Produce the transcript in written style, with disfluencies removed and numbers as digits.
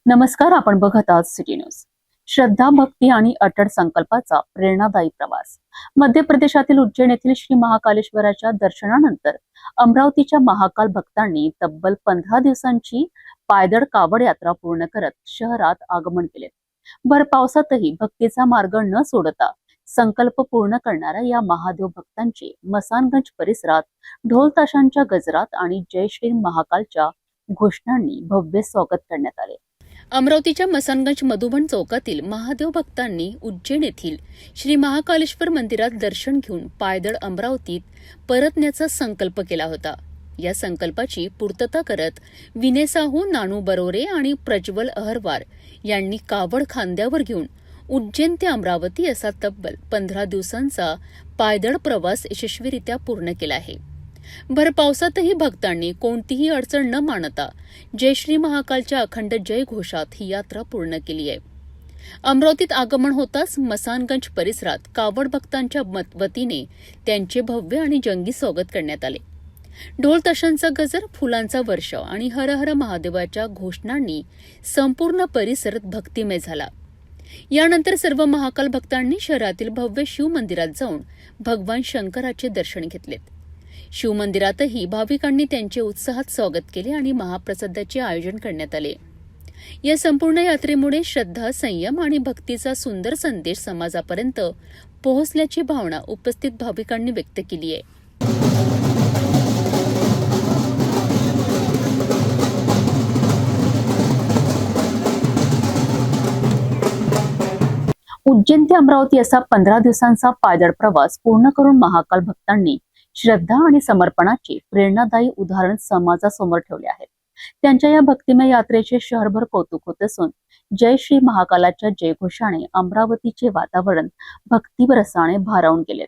नमस्कार, आपण बघत आहात सिटी न्यूज. श्रद्धा, भक्ती आणि अटळ संकल्पाचा प्रेरणादायी प्रवास. मध्य प्रदेशातील उज्जैन येथील श्री महाकालेश्वराच्या दर्शनानंतर अमरावतीच्या महाकाल भक्तांनी तब्बल 15 दिवसांची पायदळ कावड यात्रा पूर्ण करत शहरात आगमन केले. भर पावसातही भक्तीचा मार्ग न सोडता संकल्प पूर्ण करणाऱ्या या महादेव भक्तांचे मसानगंज परिसरात ढोल ताशांच्या गजरात आणि जय श्री महाकालच्या घोषणांनी भव्य स्वागत करण्यात आले. अमरावतीच्या मसानगंज मधुबन चौकातील महादेव भक्तांनी उज्जैन येथील श्री महाकालेश्वर मंदिरात दर्शन घेऊन पायदळ अमरावतीत परतण्याचा संकल्प केला होता. या संकल्पाची पूर्तता करत विनय साहू, नानू बरोरे आणि प्रज्वल अहरवार यांनी कावड खांद्यावर घेऊन उज्जैन ते अमरावती असा तब्बल 15 दिवसांचा पायदळ प्रवास यशस्वीरित्या पूर्ण केला आहे. भर पावसातही भक्तांनी कोणतीही अडचण न मानता जय श्री महाकालच्या अखंड जय घोषात ही यात्रा पूर्ण केली आहे. अमरावतीत आगमन होताच मसानगंज परिसरात कावड भक्तांच्या वतीने त्यांचे भव्य आणि जंगी स्वागत करण्यात आले. ढोल ताशांचा गजर, फुलांचा वर्षाव आणि हर हर महादेवाच्या घोषणांनी संपूर्ण परिसर भक्तिमय झाला. यानंतर सर्व महाकाल भक्तांनी शहरातील भव्य शिव मंदिरात जाऊन भगवान शंकराचे दर्शन घेतलेत. शिवमंदिरातही भाविकांनी त्यांचे उत्साहात स्वागत केले आणि महाप्रसादाचे आयोजन करण्यात आले. या संपूर्ण यात्रेमुळे श्रद्धा, संयम आणि भक्तीचा सुंदर संदेश समाजापर्यंत पोहोचल्याची भावना उपस्थित भाविकांनी व्यक्त केली आहे. उज्जैन ते अमरावती असा 15 दिवसांचा पायदळ प्रवास पूर्ण करून महाकाल भक्तांनी श्रद्धा आणि समर्पणाचे प्रेरणादायी उदाहरण समाजासमोर ठेवले आहेत. त्यांच्या या भक्तिमय यात्रेचे शहरभर कौतुक होत असून जय श्री महाकालाच्या जयघोषाने अमरावतीचे वातावरण भक्तिरसाने भारावून गेले.